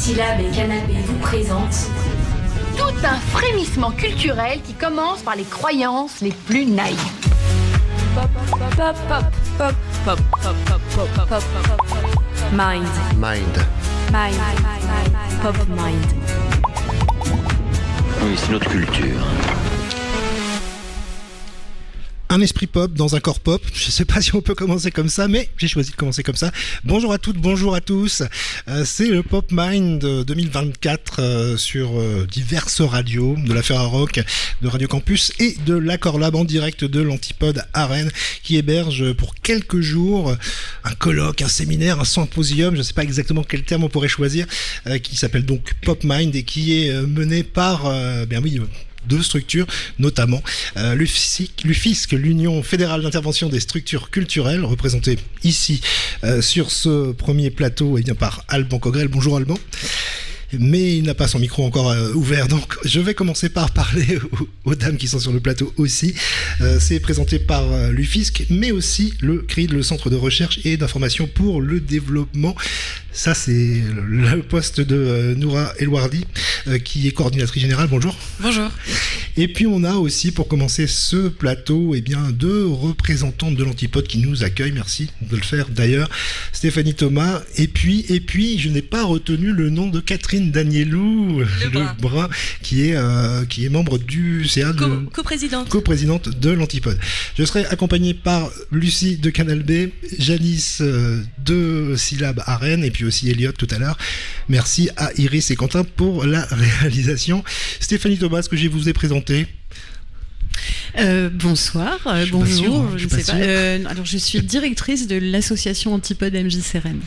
Syllab et Canal B vous présentent tout un frémissement culturel qui commence par les croyances les plus naïves. Pop, pop, pop, pop, pop, pop, pop, pop, pop, pop, pop. Mind. Pop mind. Oui, c'est notre culture. Un esprit pop dans un corps pop, je sais pas si on peut commencer comme ça, mais j'ai choisi de commencer comme ça. Bonjour à toutes, bonjour à tous. C'est le Pop Mind 2024 sur diverses radios, de la Ferrarock, de Radio Campus et de l'Accord Lab en direct de l'Antipode à Rennes, qui héberge pour quelques jours un colloque, un séminaire, un symposium, je sais pas exactement quel terme on pourrait choisir, qui s'appelle donc Pop Mind et qui est mené par, deux structures, notamment l'UFISC, l'Union fédérale d'intervention des structures culturelles, représentée ici sur ce premier plateau par Alban Cogrel. Bonjour Alban. Mais il n'a pas son micro encore ouvert, donc je vais commencer par parler aux dames qui sont sur le plateau aussi. C'est présenté par l'UFISC, mais aussi le CRID, le Centre de recherche et d'information pour le développement. Ça, c'est le poste de Noura Elwardi, qui est coordinatrice générale. Bonjour. Bonjour. Et puis on a aussi, pour commencer ce plateau, deux représentants de l'Antipode qui nous accueillent. Merci de le faire d'ailleurs. Stéphanie Thomas. Et puis, je n'ai pas retenu le nom de Catherine Danielou Lebrun, qui est membre du CA, coprésidente de l'Antipode. Je serai accompagné par Lucie de Canal B, Janice de Syllab à Rennes, et puis aussi Elliot tout à l'heure. Merci à Iris et Quentin pour la réalisation. Stéphanie Thomas, que je vous ai présenté. Bonsoir, bonjour. Je sais pas. Alors, je suis directrice de l'association Antipode MJC Rennes.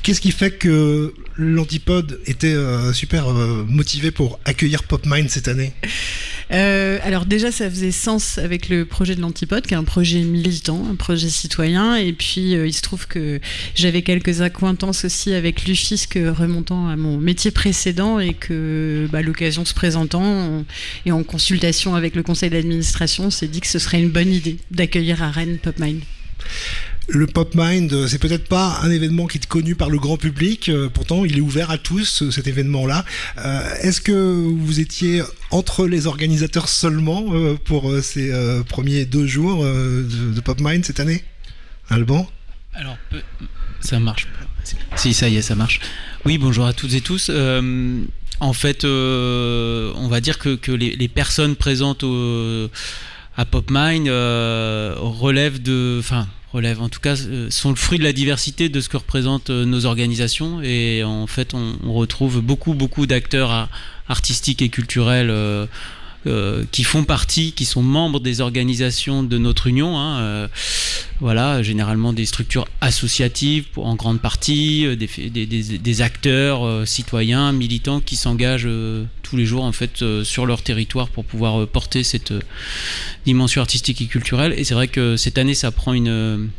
Qu'est-ce qui fait que l'Antipode était super motivé pour accueillir Pop Mind cette année ? Alors déjà, ça faisait sens avec le projet de l'Antipode, qui est un projet militant, un projet citoyen. Et puis, il se trouve que j'avais quelques accointances aussi avec l'UFISC remontant à mon métier précédent, et que l'occasion se présentant, et en consultation avec le conseil d'administration, on s'est dit que ce serait une bonne idée d'accueillir à Rennes Pop Mind. Le Pop Mind, c'est peut-être pas un événement qui est connu par le grand public, pourtant il est ouvert à tous, cet événement-là. Est-ce que vous étiez entre les organisateurs seulement pour ces premiers 2 jours de Pop Mind cette année, Alban ? Alors, ça marche. Si, ça y est, ça marche. Oui, bonjour à toutes et tous. En fait, on va dire que les personnes présentes à Pop Mind relèvent en tout cas, sont le fruit de la diversité de ce que représentent nos organisations, et en fait on retrouve beaucoup d'acteurs artistiques et culturels qui font partie, qui sont membres des organisations de notre union, généralement des structures associatives en grande partie, des acteurs citoyens, militants qui s'engagent tous les jours en fait sur leur territoire pour pouvoir porter cette dimension artistique et culturelle. Et c'est vrai que cette année ça prend une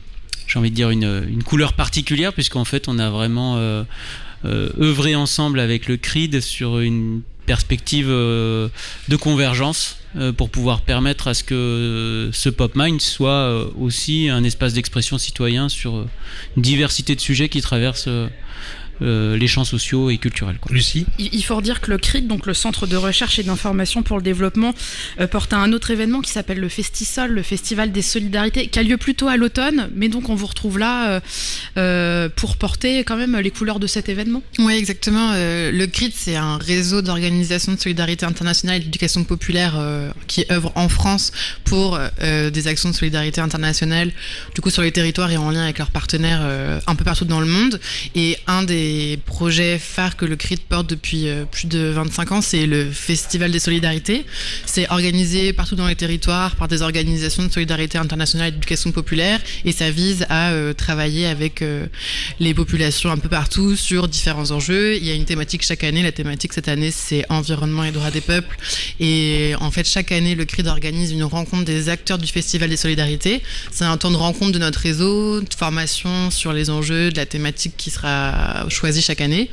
couleur particulière, puisqu'en fait on a vraiment œuvré ensemble avec le CRID sur une perspective de convergence pour pouvoir permettre à ce que ce Pop Mind soit aussi un espace d'expression citoyen sur une diversité de sujets qui traversent les champs sociaux et culturels. Lucie ? Il faut redire que le CRID, donc le Centre de recherche et d'information pour le développement, porte à un autre événement qui s'appelle le Festisol, le Festival des Solidarités, qui a lieu plutôt à l'automne, mais donc on vous retrouve là pour porter quand même les couleurs de cet événement. Oui, exactement. Le CRID, c'est un réseau d'organisations de solidarité internationale et d'éducation populaire qui œuvre en France pour des actions de solidarité internationale, du coup sur les territoires et en lien avec leurs partenaires un peu partout dans le monde. Et un des projets phares que le CRID porte depuis plus de 25 ans, c'est le Festival des Solidarités. C'est organisé partout dans les territoires par des organisations de solidarité internationale et d'éducation populaire, et ça vise à travailler avec les populations un peu partout sur différents enjeux. Il y a une thématique chaque année. La thématique cette année, c'est environnement et droits des peuples. Et en fait, chaque année, le CRID organise une rencontre des acteurs du Festival des Solidarités. C'est un temps de rencontre de notre réseau, de formation sur les enjeux, de la thématique qui sera choisis chaque année.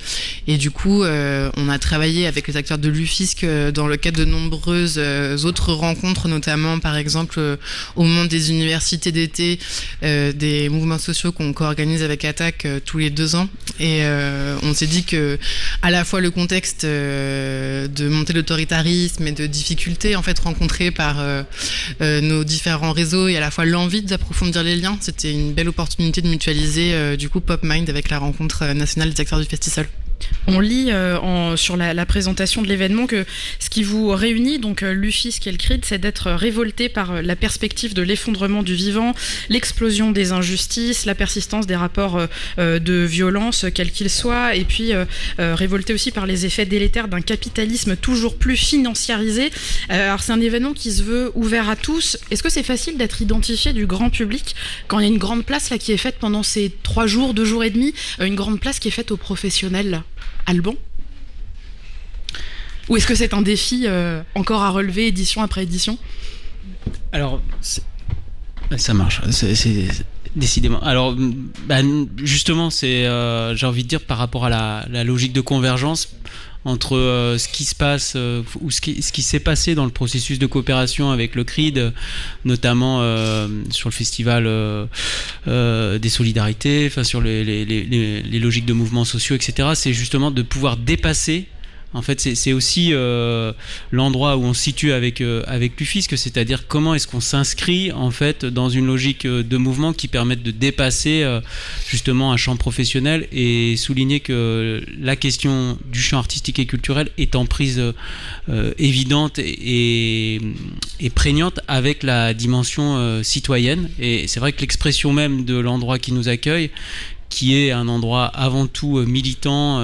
Et du coup, on a travaillé avec les acteurs de l'UFISC dans le cadre de nombreuses autres rencontres, notamment par exemple au moment des universités d'été, des mouvements sociaux qu'on co-organise avec Attaque tous les 2 ans. Et on s'est dit que à la fois le contexte de montée de l'autoritarisme et de difficultés en fait rencontrées par nos différents réseaux, et à la fois l'envie d'approfondir les liens, c'était une belle opportunité de mutualiser du coup PopMind avec la rencontre nationale des acteurs du Festisol. On lit sur la présentation de l'événement que ce qui vous réunit, donc l'UFISC et le CRID, c'est d'être révolté par la perspective de l'effondrement du vivant, l'explosion des injustices, la persistance des rapports de violence, quels qu'ils soient, et puis révolté aussi par les effets délétères d'un capitalisme toujours plus financiarisé. Alors c'est un événement qui se veut ouvert à tous. Est-ce que c'est facile d'être identifié du grand public quand il y a une grande place là qui est faite pendant ces 3 jours, 2 jours et demi, une grande place qui est faite aux professionnels là? Alban? Ou est-ce que c'est un défi encore à relever édition après édition? Alors, ça marche, c'est décidément. Alors, justement, c'est, j'ai envie de dire, par rapport à la logique de convergence entre ce qui se passe ou ce qui s'est passé dans le processus de coopération avec le CRID, notamment sur le festival des solidarités, enfin sur les logiques de mouvements sociaux, etc. C'est justement de pouvoir dépasser. En fait, c'est aussi l'endroit où on se situe avec l'UFISC, c'est-à-dire comment est-ce qu'on s'inscrit en fait dans une logique de mouvement qui permette de dépasser justement un champ professionnel et souligner que la question du champ artistique et culturel est en prise évidente et prégnante avec la dimension citoyenne. Et c'est vrai que l'expression même de l'endroit qui nous accueille, qui est un endroit avant tout militant,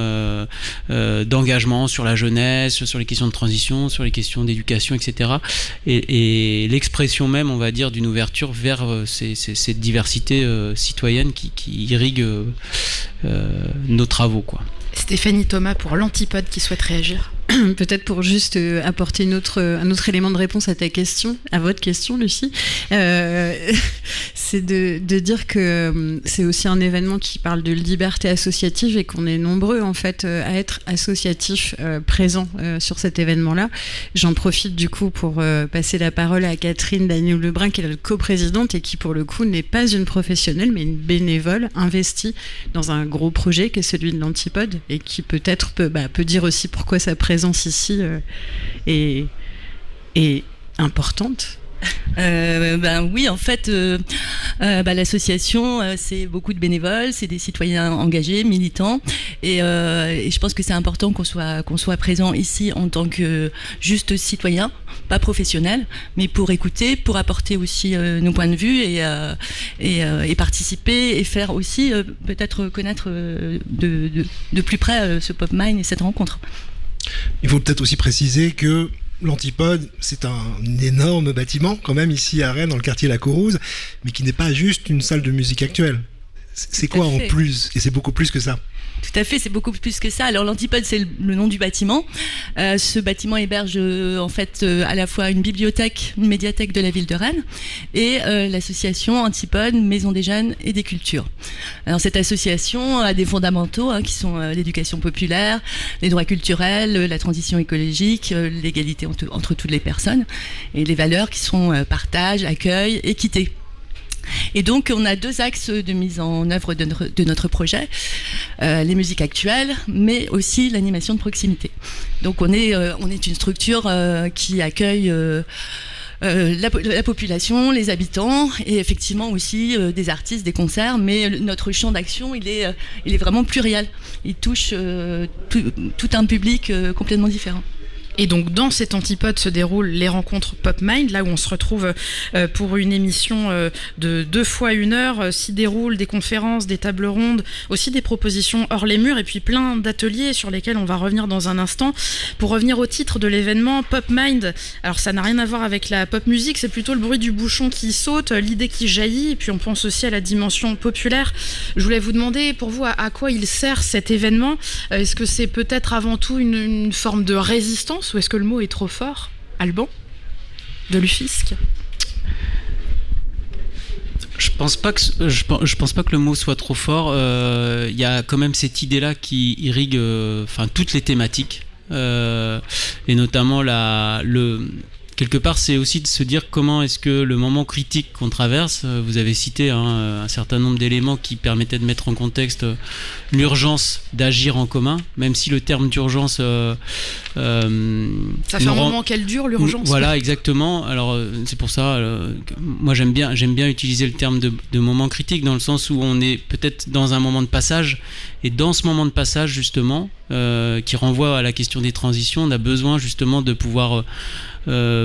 d'engagement sur la jeunesse, sur les questions de transition, sur les questions d'éducation, etc. Et l'expression même, on va dire, d'une ouverture vers cette diversité citoyenne qui irrigue nos travaux, quoi. Stéphanie Thomas pour l'Antipode qui souhaite réagir. Peut-être pour juste apporter un autre élément de réponse à ta question, à votre question, Lucie, c'est de dire que c'est aussi un événement qui parle de liberté associative et qu'on est nombreux en fait à être associatifs présents sur cet événement-là. J'en profite du coup pour passer la parole à Catherine Daniel-Lebrun, qui est la coprésidente et qui pour le coup n'est pas une professionnelle mais une bénévole investie dans un gros projet qui est celui de l'Antipode et qui peut-être peut dire aussi pourquoi sa présence ici est importante. Oui, en fait, l'association, c'est beaucoup de bénévoles, c'est des citoyens engagés, militants, et je pense que c'est important qu'on soit présent ici en tant que juste citoyen, pas professionnel, mais pour écouter, pour apporter aussi nos points de vue et participer et faire aussi peut-être connaître de plus près ce PopMind et cette rencontre. Il faut peut-être aussi préciser que l'Antipode, c'est un énorme bâtiment, quand même, ici à Rennes, dans le quartier La Courrouze, mais qui n'est pas juste une salle de musique actuelle. C'est quoi en plus? Et c'est beaucoup plus que ça. Tout à fait, c'est beaucoup plus que ça. Alors l'Antipode, c'est le nom du bâtiment. Ce bâtiment héberge en fait à la fois une bibliothèque, une médiathèque de la ville de Rennes et l'association Antipode, Maison des Jeunes et des Cultures. Alors cette association a des fondamentaux qui sont l'éducation populaire, les droits culturels, la transition écologique, l'égalité entre toutes les personnes et les valeurs qui sont partage, accueil, équité. Et donc on a 2 axes de mise en œuvre de notre projet, les musiques actuelles, mais aussi l'animation de proximité. Donc on est une structure qui accueille la population, les habitants et effectivement aussi des artistes, des concerts, mais notre champ d'action il est vraiment pluriel. Il touche tout un public complètement différent. Et donc dans cet Antipode se déroulent les rencontres PopMind, là où on se retrouve pour une émission de 2 fois 1 heure, s'y déroulent des conférences, des tables rondes, aussi des propositions hors les murs et puis plein d'ateliers sur lesquels on va revenir dans un instant. Pour revenir au titre de l'événement, PopMind, alors ça n'a rien à voir avec la pop musique, c'est plutôt le bruit du bouchon qui saute, l'idée qui jaillit, et puis on pense aussi à la dimension populaire. Je voulais vous demander pour vous à quoi il sert cet événement. Est-ce que c'est peut-être avant tout une forme de résistance ou est-ce que le mot est trop fort? Alban de l'UFISC. Je pense pas que le mot soit trop fort. Il y a quand même cette idée-là qui irrigue toutes les thématiques. Et notamment quelque part, c'est aussi de se dire comment est-ce que le moment critique qu'on traverse, vous avez cité un certain nombre d'éléments qui permettaient de mettre en contexte l'urgence d'agir en commun, même si le terme d'urgence... ça fait un moment qu'elle dure, l'urgence. Voilà, exactement. Alors, c'est pour ça que moi j'aime bien utiliser le terme de moment critique, dans le sens où on est peut-être dans un moment de passage, et dans ce moment de passage, justement, qui renvoie à la question des transitions, on a besoin justement de pouvoir...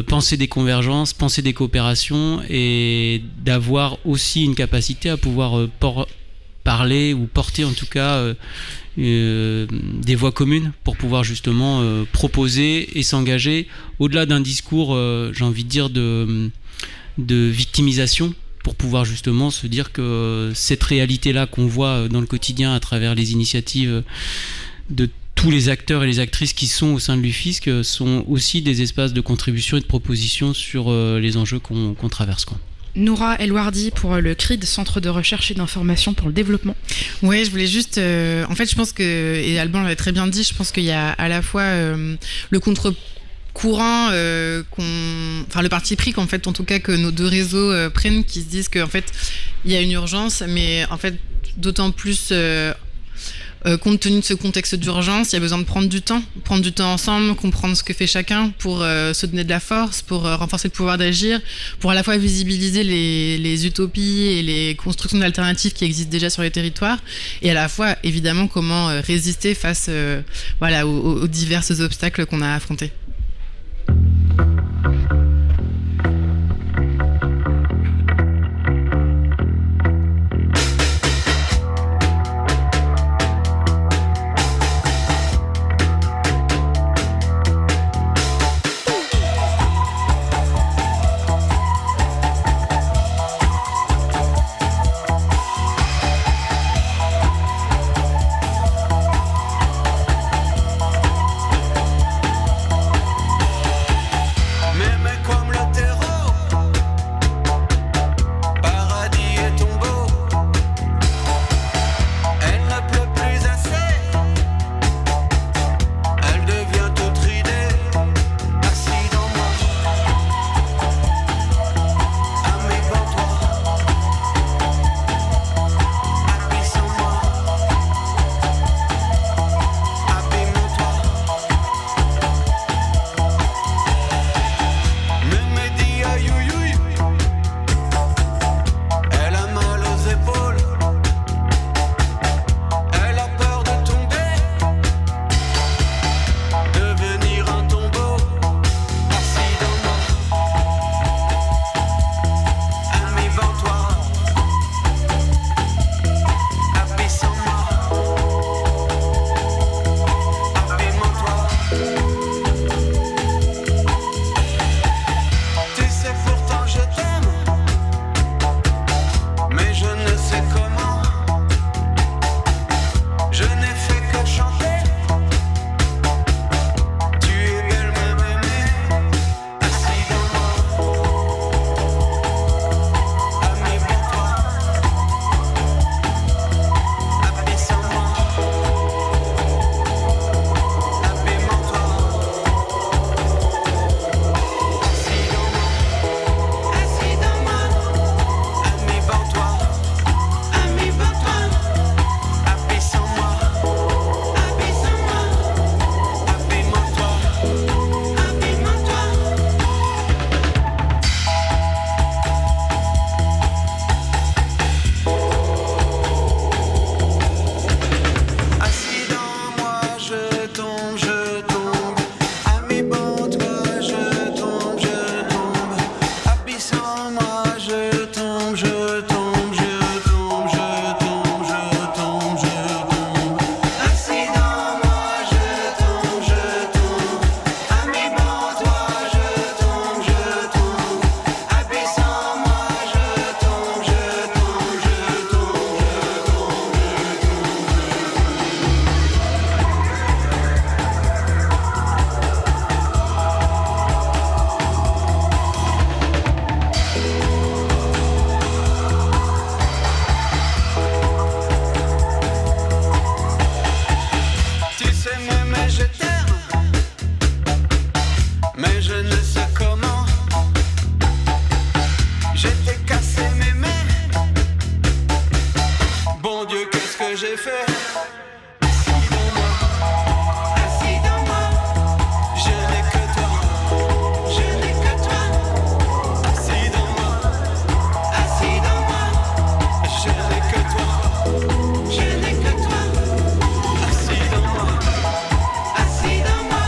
penser des convergences, penser des coopérations, et d'avoir aussi une capacité à pouvoir parler ou porter en tout cas des voix communes pour pouvoir justement proposer et s'engager au-delà d'un discours, j'ai envie de dire, de victimisation, pour pouvoir justement se dire que cette réalité-là qu'on voit dans le quotidien à travers les initiatives de tous les acteurs et les actrices qui sont au sein de l'UFISC sont aussi des espaces de contribution et de proposition sur les enjeux qu'on traverse, quoi. Noura Elwardi pour le CRID, Centre de recherche et d'information pour le développement. Oui, je voulais juste... en fait, je pense que, et Alban l'avait très bien dit, je pense qu'il y a à la fois le contre-courant, le parti pris qu'en fait, en tout cas, que nos deux réseaux prennent, qui se disent qu'en fait, il y a une urgence, mais en fait, d'autant plus... compte tenu de ce contexte d'urgence, il y a besoin de prendre du temps ensemble, comprendre ce que fait chacun pour se donner de la force, pour renforcer le pouvoir d'agir, pour à la fois visibiliser les utopies et les constructions d'alternatives qui existent déjà sur les territoires, et à la fois, évidemment, comment résister face aux divers obstacles qu'on a à affronter. j'ai fait. Assis dans moi, assis dans moi. Je n'ai que toi, je n'ai que toi. Assis dans moi, assis dans moi. Je n'ai que toi, je n'ai que toi. Assis dans moi, assis dans moi.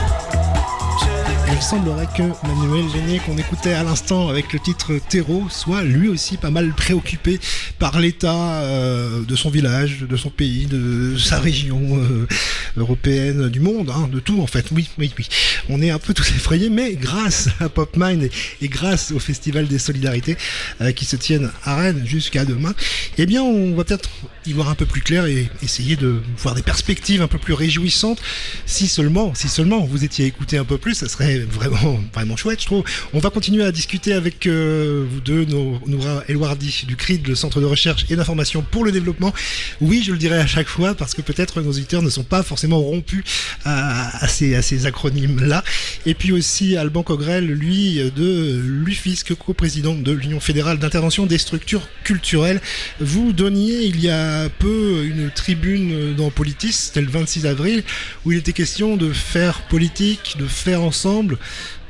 Il semblerait que Manuel Géné, qu'on écoutait à l'instant avec le titre Terreau, soit lui aussi pas mal préoccupé par l'état de son village, de son pays, de sa région européenne, du monde, hein, de tout en fait. Oui. On est un peu tous effrayés, mais grâce à PopMind et grâce au Festival des Solidarités qui se tiennent à Rennes jusqu'à demain, eh bien on va peut-être y voir un peu plus clair et essayer de voir des perspectives un peu plus réjouissantes. Si seulement vous étiez écouté un peu plus, ça serait vraiment chouette, je trouve. On va continuer à discuter avec vous deux, Noura Elwardi du CRID, le Centre de recherche et d'information pour le développement. Oui, je le dirai à chaque fois parce que peut-être nos auditeurs ne sont pas forcément rompus à ces acronymes-là. Et puis aussi Alban Cogrel, lui, de l'UFISC, coprésident de l'Union fédérale d'intervention des structures culturelles. Vous donniez il y a peu une tribune dans Politis, c'était le 26 avril, où il était question de faire politique, de faire ensemble,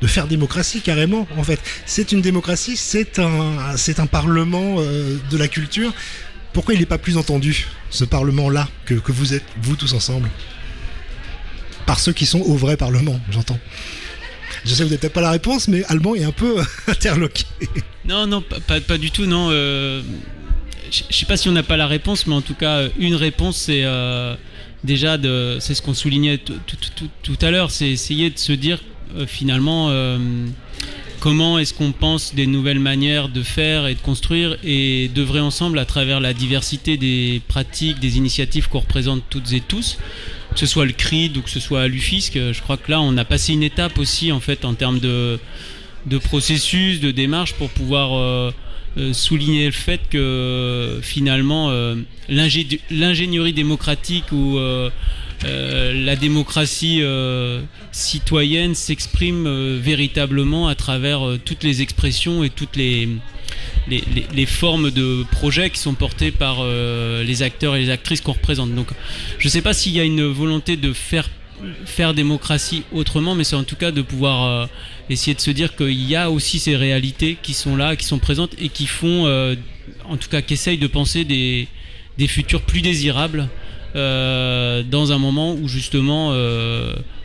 de faire démocratie carrément. En fait, c'est une démocratie, c'est un parlement de la culture. Pourquoi il n'est pas plus entendu, ce parlement-là, que vous êtes, vous tous ensemble? Par ceux qui sont au vrai parlement, j'entends. Je sais que vous n'avez peut-être pas la réponse, mais Alban est un peu interloqué. Non, pas du tout, non. Je sais pas si on n'a pas la réponse, mais en tout cas, une réponse, c'est déjà, c'est ce qu'on soulignait tout à l'heure, c'est essayer de se dire, finalement, comment est-ce qu'on pense des nouvelles manières de faire et de construire et d'œuvrer ensemble à travers la diversité des pratiques, des initiatives qu'on représente toutes et tous, que ce soit le CRID ou que ce soit l'UFISC. Je crois que là, on a passé une étape aussi, en fait, en termes de processus, de démarche, pour pouvoir souligner le fait que finalement l'ingénierie démocratique ou la démocratie citoyenne s'exprime véritablement à travers toutes les expressions et toutes les formes de projets qui sont portés par les acteurs et les actrices qu'on représente. Donc je ne sais pas s'il y a une volonté de faire démocratie autrement, mais c'est en tout cas de pouvoir essayer de se dire qu'il y a aussi ces réalités qui sont là, qui sont présentes et qui font, en tout cas qui essayent de penser des futurs plus désirables dans un moment où justement,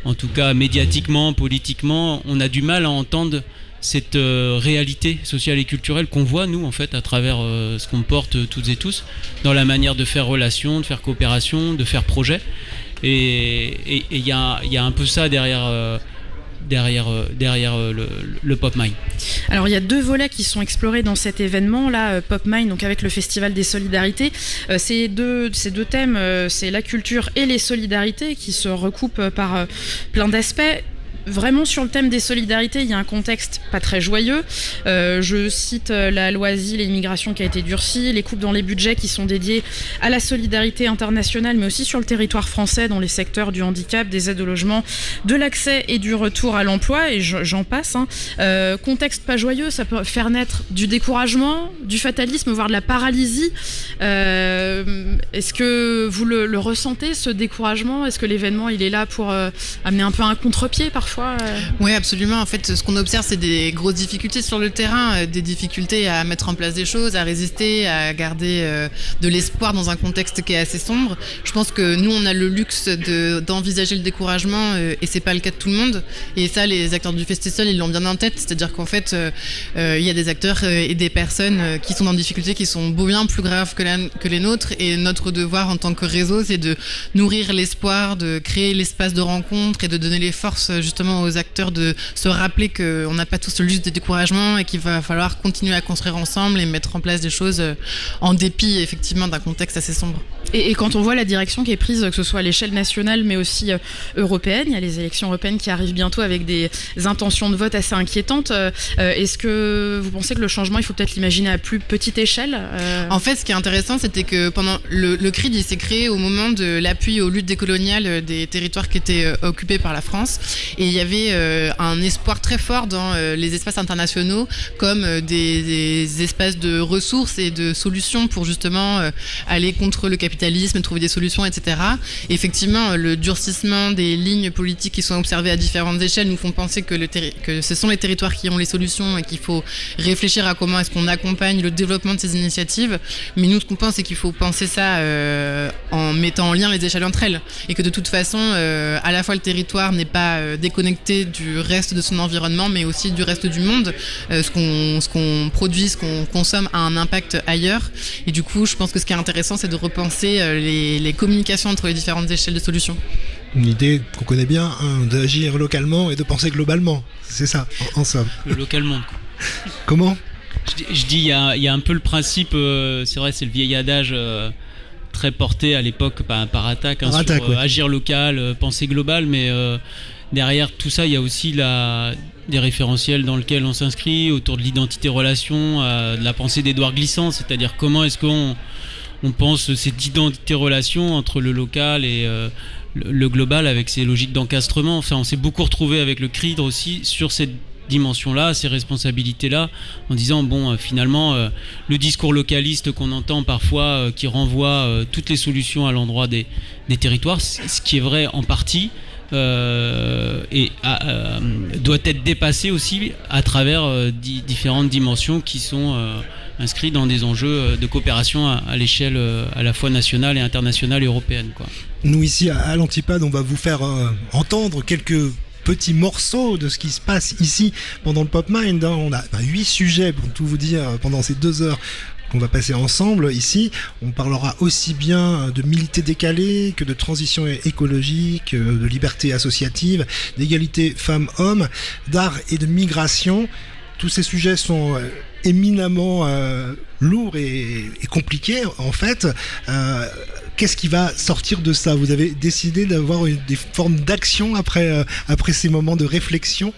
en tout cas médiatiquement, politiquement, on a du mal à entendre cette réalité sociale et culturelle qu'on voit nous en fait à travers ce qu'on porte toutes et tous dans la manière de faire relation, de faire coopération, de faire projet. Et il y a un peu ça derrière le PopMind. Alors il y a deux volets qui sont explorés dans cet événement là, PopMind, donc avec le Festival des Solidarités. Ces deux thèmes, c'est la culture et les solidarités qui se recoupent par plein d'aspects. Vraiment sur le thème des solidarités, il y a un contexte pas très joyeux. Je cite la loi asile et immigration qui a été durcie, les coupes dans les budgets qui sont dédiés à la solidarité internationale, mais aussi sur le territoire français dans les secteurs du handicap, des aides au logement, de l'accès et du retour à l'emploi, et j'en passe. Contexte pas joyeux, ça peut faire naître du découragement, du fatalisme, voire de la paralysie. Est-ce que vous le ressentez, ce découragement? Est-ce que l'événement il est là pour amener un peu un contre-pied parfois? Oui, absolument. En fait, ce qu'on observe, c'est des grosses difficultés sur le terrain, des difficultés à mettre en place des choses, à résister, à garder de l'espoir dans un contexte qui est assez sombre. Je pense que nous, on a le luxe d'envisager le découragement et c'est pas le cas de tout le monde. Et ça, les acteurs du festival, ils l'ont bien en tête. C'est-à-dire qu'en fait, il y a des acteurs et des personnes qui sont en difficulté, qui sont bien plus graves que les nôtres. Et notre devoir en tant que réseau, c'est de nourrir l'espoir, de créer l'espace de rencontre et de donner les forces justement aux acteurs de se rappeler qu'on n'a pas tous le luxe de découragement et qu'il va falloir continuer à construire ensemble et mettre en place des choses en dépit effectivement d'un contexte assez sombre. Et quand on voit la direction qui est prise, que ce soit à l'échelle nationale mais aussi européenne, il y a les élections européennes qui arrivent bientôt avec des intentions de vote assez inquiétantes. Est-ce que vous pensez que le changement, il faut peut-être l'imaginer à plus petite échelle? En fait, ce qui est intéressant, c'était que pendant le CRID, il s'est créé au moment de l'appui aux luttes décoloniales des territoires qui étaient occupés par la France. Et il y avait un espoir très fort dans les espaces internationaux comme des espaces de ressources et de solutions pour justement aller contre le capitalisme capitalisme, de trouver des solutions, etc. Et effectivement, le durcissement des lignes politiques qui sont observées à différentes échelles nous font penser que ce sont les territoires qui ont les solutions et qu'il faut réfléchir à comment est-ce qu'on accompagne le développement de ces initiatives. Mais nous, ce qu'on pense, c'est qu'il faut penser ça en mettant en lien les échelles entre elles. Et que de toute façon, à la fois le territoire n'est pas déconnecté du reste de son environnement, mais aussi du reste du monde. Ce qu'on produit, ce qu'on consomme a un impact ailleurs. Et du coup, je pense que ce qui est intéressant, c'est de repenser les communications entre les différentes échelles de solutions. Une idée qu'on connaît bien, hein, d'agir localement et de penser globalement. C'est ça, en somme. Le local monde. Comment ? Je dis, il y a un peu le principe, c'est vrai, c'est le vieil adage très porté à l'époque par Attaque, hein, sur ouais. agir local, penser global, mais derrière tout ça, il y a aussi des référentiels dans lesquels on s'inscrit, autour de l'identité-relation, de la pensée d'Édouard Glissant, c'est-à-dire comment est-ce qu'on pense cette identité-relation entre le local et le global avec ses logiques d'encastrement. Enfin, on s'est beaucoup retrouvé avec le CRIDR aussi sur cette dimension-là, ces responsabilités-là, en disant finalement le discours localiste qu'on entend parfois qui renvoie toutes les solutions à l'endroit des territoires, ce qui est vrai en partie, et doit être dépassé aussi à travers différentes dimensions qui sont inscrites dans des enjeux de coopération à l'échelle à la fois nationale et internationale et européenne, quoi. Nous ici à l'Antipode, on va vous faire entendre quelques petits morceaux de ce qui se passe ici pendant le Pop Mind, hein. On a 8 sujets pour tout vous dire pendant ces 2 heures qu'on va passer ensemble ici. On parlera aussi bien de milité décalée que de transition écologique, de liberté associative, d'égalité femmes-hommes, d'art et de migration. Tous ces sujets sont éminemment lourds et compliqués en fait. Qu'est-ce qui va sortir de ça ? Vous avez décidé d'avoir des formes d'action après ces moments de réflexion ?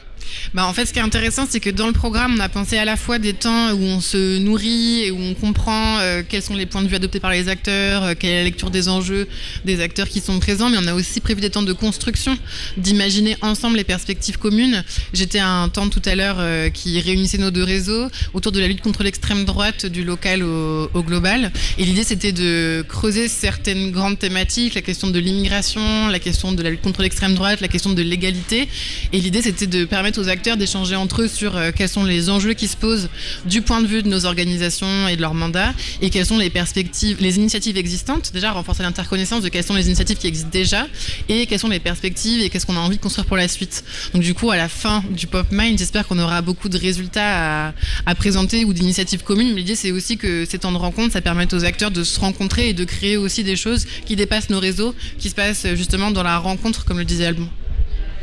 En fait, ce qui est intéressant, c'est que dans le programme, on a pensé à la fois des temps où on se nourrit et où on comprend quels sont les points de vue adoptés par les acteurs, quelle est la lecture des enjeux des acteurs qui sont présents, mais on a aussi prévu des temps de construction, d'imaginer ensemble les perspectives communes. J'étais à un temps tout à l'heure qui réunissait nos 2 réseaux autour de la lutte contre l'extrême droite, du local au global. Et l'idée, c'était de creuser certaines grandes thématiques, la question de l'immigration, la question de la lutte contre l'extrême droite, la question de l'égalité. Et l'idée, c'était de permettre aux acteurs d'échanger entre eux sur quels sont les enjeux qui se posent du point de vue de nos organisations et de leurs mandats, et quelles sont les perspectives, les initiatives existantes, déjà renforcer l'interconnaissance de quelles sont les initiatives qui existent déjà et quelles sont les perspectives et qu'est-ce qu'on a envie de construire pour la suite. Donc du coup, à la fin du Pop Mind, j'espère qu'on aura beaucoup de résultats à présenter ou d'initiatives communes, mais l'idée c'est aussi que ces temps de rencontre, ça permette aux acteurs de se rencontrer et de créer aussi des choses qui dépassent nos réseaux, qui se passent justement dans la rencontre, comme le disait Alban.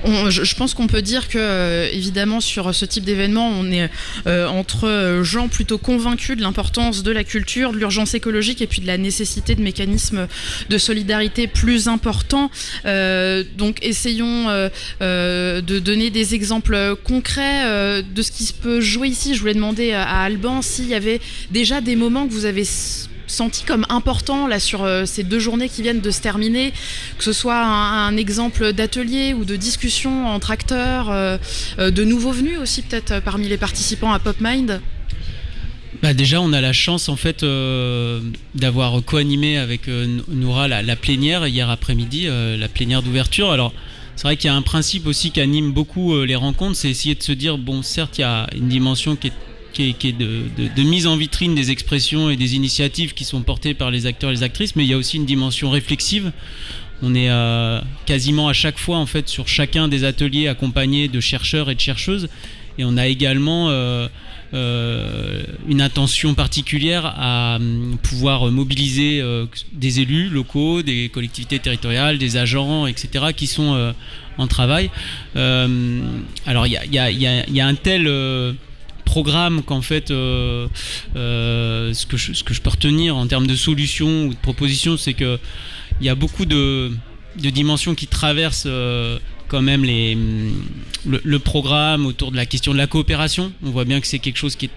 Je pense qu'on peut dire que, évidemment, sur ce type d'événement, on est entre gens plutôt convaincus de l'importance de la culture, de l'urgence écologique et puis de la nécessité de mécanismes de solidarité plus importants. Donc, essayons de donner des exemples concrets de ce qui se peut jouer ici. Je voulais demander à Alban s'il y avait déjà des moments que vous avez senti comme important là sur ces 2 journées qui viennent de se terminer, que ce soit un exemple d'atelier ou de discussion entre acteurs, de nouveaux venus aussi peut-être parmi les participants à Pop Mind. Déjà, on a la chance en fait d'avoir co-animé avec Noura la plénière hier après-midi, la plénière d'ouverture. Alors c'est vrai qu'il y a un principe aussi qui anime beaucoup les rencontres, c'est essayer de se dire certes il y a une dimension qui est de mise en vitrine des expressions et des initiatives qui sont portées par les acteurs et les actrices, mais il y a aussi une dimension réflexive. On est quasiment à chaque fois en fait sur chacun des ateliers accompagnés de chercheurs et de chercheuses, et on a également une intention particulière à pouvoir mobiliser des élus locaux, des collectivités territoriales, des agents, etc., qui sont en travail. Alors il y a un tel programme qu'en fait ce que je peux retenir en termes de solutions ou de propositions, c'est que il y a beaucoup de dimensions qui traversent quand même le programme autour de la question de la coopération. On voit bien que c'est quelque chose qui est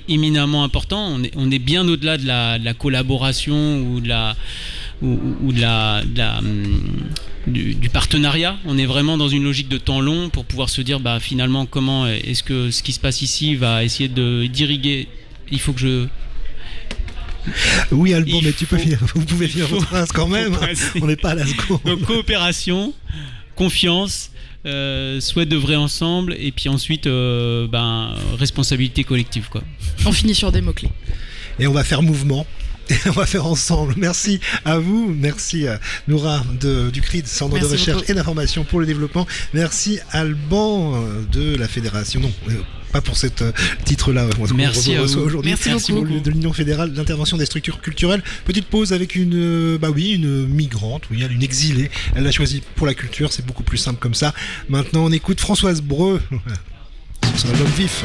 éminemment important. On est bien au-delà de la collaboration ou du partenariat. On est vraiment dans une logique de temps long pour pouvoir se dire finalement comment est-ce que ce qui se passe ici va essayer d'irriguer. Il faut que Oui, Alban, Il mais vous pouvez finir votre phrase quand même. On n'est pas à la seconde. Donc coopération, confiance, souhait d'œuvrer ensemble, et puis ensuite responsabilité collective, quoi. On finit sur des mots-clés. Et on va faire mouvement. Et on va faire ensemble. Merci à vous. Merci à Noura du CRID, Centre de recherche beaucoup. et d'information pour le développement. Merci Alban de la Fédération. Non, pas pour ce titre-là. Merci à vous. Aujourd'hui. Merci beaucoup. De l'Union fédérale d'intervention des structures culturelles. Petite pause avec une migrante, une exilée. Elle l'a choisi pour la culture. C'est beaucoup plus simple comme ça. Maintenant, on écoute Françoise Breu sur son album Vif.